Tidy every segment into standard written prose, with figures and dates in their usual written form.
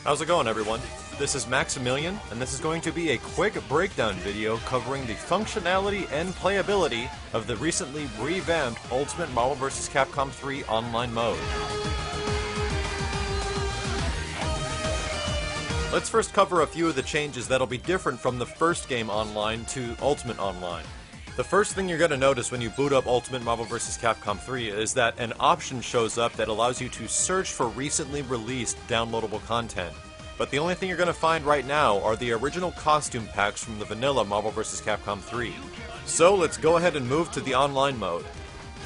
How's it going, everyone? This is Maximilian, and this is going to be a quick breakdown video covering the functionality and playability of the recently revamped Ultimate Marvel vs. Capcom 3 online mode. Let's first cover a few of the changes that'll be different from the first game online to Ultimate Online. The first thing you're going to notice when you boot up Ultimate Marvel vs. Capcom 3 is that an option shows up that allows you to search for recently released downloadable content. But the only thing you're going to find right now are the original costume packs from the vanilla Marvel vs. Capcom 3. So let's go ahead and move to the online mode.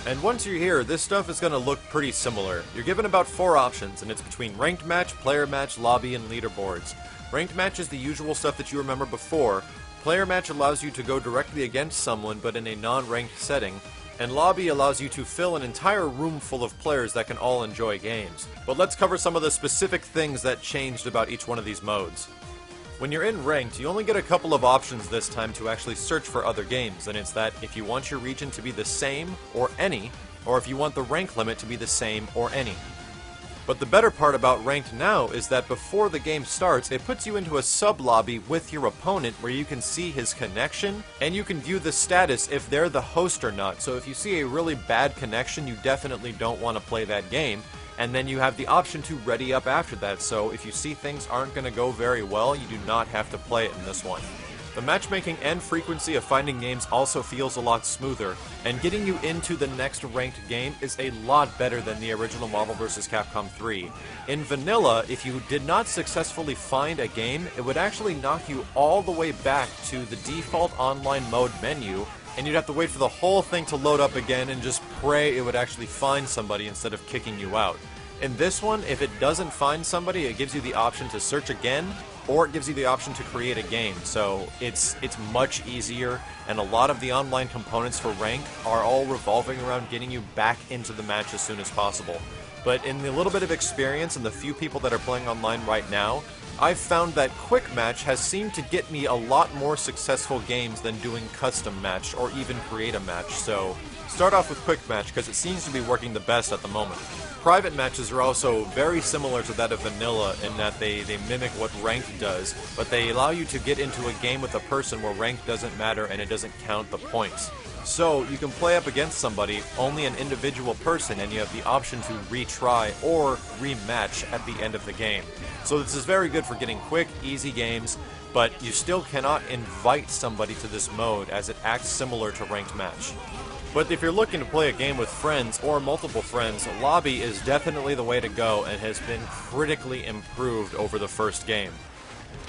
And once you're here, this stuff is going to look pretty similar. You're given about 4 options, and it's between Ranked Match, Player Match, Lobby, and Leaderboards. Ranked Match is the usual stuff that you remember before. Player Match allows you to go directly against someone, but in a non-ranked setting. And Lobby allows you to fill an entire room full of players that can all enjoy games. But let's cover some of the specific things that changed about each one of these modes. When you're in Ranked, you only get a couple of options this time to actually search for other games, and it's that if you want your region to be the same, or any, or if you want the rank limit to be the same, or any. But the better part about Ranked now is that before the game starts, it puts you into a sub-lobby with your opponent where you can see his connection, and you can view the status if they're the host or not. So if you see a really bad connection, you definitely don't want to play that game, and then you have the option to ready up after that. So if you see things aren't going to go very well, you do not have to play it in this one. The matchmaking and frequency of finding games also feels a lot smoother, and getting you into the next ranked game is a lot better than the original Marvel vs. Capcom 3. In vanilla, if you did not successfully find a game, it would actually knock you all the way back to the default online mode menu, and you'd have to wait for the whole thing to load up again and just pray it would actually find somebody instead of kicking you out. In this one, if it doesn't find somebody, it gives you the option to search again, or it gives you the option to create a game. So it's much easier, and a lot of the online components for Ranked are all revolving around getting you back into the match as soon as possible. But in the little bit of experience and the few people that are playing online right now, I've found that Quick Match has seemed to get me a lot more successful games than doing Custom Match or even Create a Match. So start off with Quick Match because it seems to be working the best at the moment. Private matches are also very similar to that of vanilla in that they mimic what Ranked does, but they allow you to get into a game with a person where Ranked doesn't matter and it doesn't count the points. So you can play up against somebody, only an individual person, and you have the option to retry or rematch at the end of the game. So this is very good for getting quick, easy games, but you still cannot invite somebody to this mode as it acts similar to Ranked Match. But if you're looking to play a game with friends or multiple friends, Lobby is definitely the way to go and has been critically improved over the first game.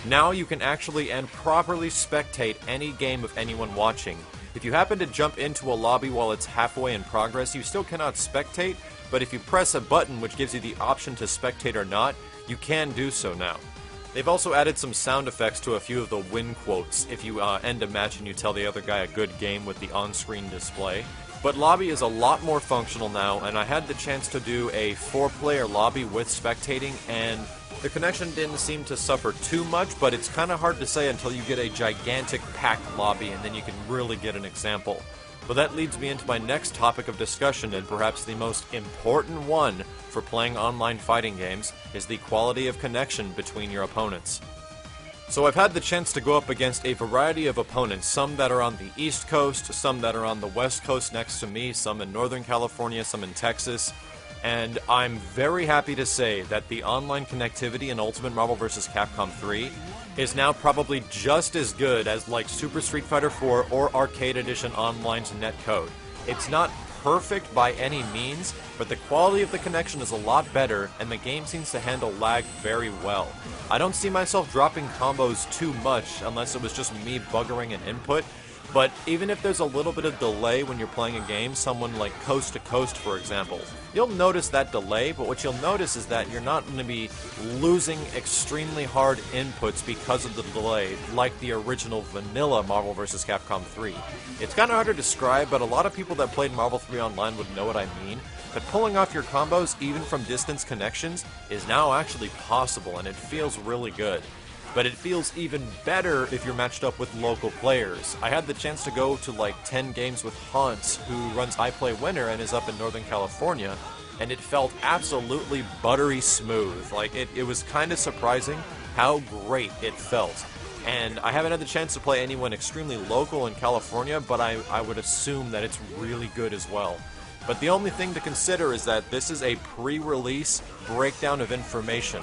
Now you can actually and properly spectate any game of anyone watching. If you happen to jump into a lobby while it's halfway in progress, you still cannot spectate, but if you press a button which gives you the option to spectate or not, you can do so now. They've also added some sound effects to a few of the win quotes if you end a match and you tell the other guy a good game with the on-screen display. But Lobby is a lot more functional now, and I had the chance to do a 4-player lobby with spectating, and the connection didn't seem to suffer too much, but it's kind of hard to say until you get a gigantic packed lobby, and then you can really get an example. But that leads me into my next topic of discussion, and perhaps the most important one for playing online fighting games, is the quality of connection between your opponents. So I've had the chance to go up against a variety of opponents, some that are on the East Coast, some that are on the West Coast next to me, some in Northern California, some in Texas, and I'm very happy to say that the online connectivity in Ultimate Marvel vs. Capcom 3 is now probably just as good as like Super Street Fighter 4 or Arcade Edition Online's netcode. It's not perfect by any means, but the quality of the connection is a lot better, and the game seems to handle lag very well. I don't see myself dropping combos too much unless it was just me buggering an input, but even if there's a little bit of delay when you're playing a game, someone like Coast to Coast for example, you'll notice that delay, but what you'll notice is that you're not going to be losing extremely hard inputs because of the delay, like the original vanilla Marvel vs. Capcom 3. It's kind of hard to describe, but a lot of people that played Marvel 3 online would know what I mean, but pulling off your combos, even from distance connections, is now actually possible, and it feels really good. But it feels even better if you're matched up with local players. I had the chance to go to like 10 games with Hans, who runs I Play Winner and is up in Northern California, and it felt absolutely buttery smooth. Like, it was kind of surprising how great it felt. And I haven't had the chance to play anyone extremely local in California, but I would assume that it's really good as well. But the only thing to consider is that this is a pre-release breakdown of information.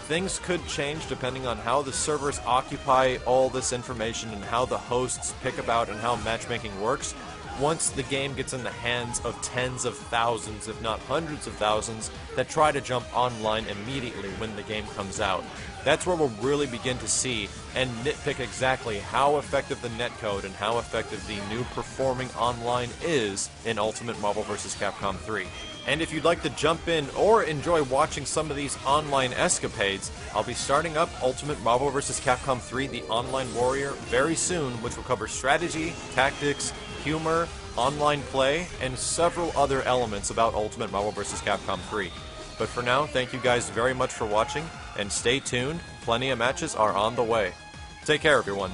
Things could change depending on how the servers occupy all this information and how the hosts pick about and how matchmaking works. Once the game gets in the hands of tens of thousands, if not hundreds of thousands, that try to jump online immediately when the game comes out. That's where we'll really begin to see and nitpick exactly how effective the netcode and how effective the new performing online is in Ultimate Marvel vs. Capcom 3. And if you'd like to jump in or enjoy watching some of these online escapades, I'll be starting up Ultimate Marvel vs. Capcom 3 The Online Warrior very soon, which will cover strategy, tactics, humor, online play, and several other elements about Ultimate Marvel vs. Capcom 3. But for now, thank you guys very much for watching, and stay tuned, plenty of matches are on the way. Take care, everyone.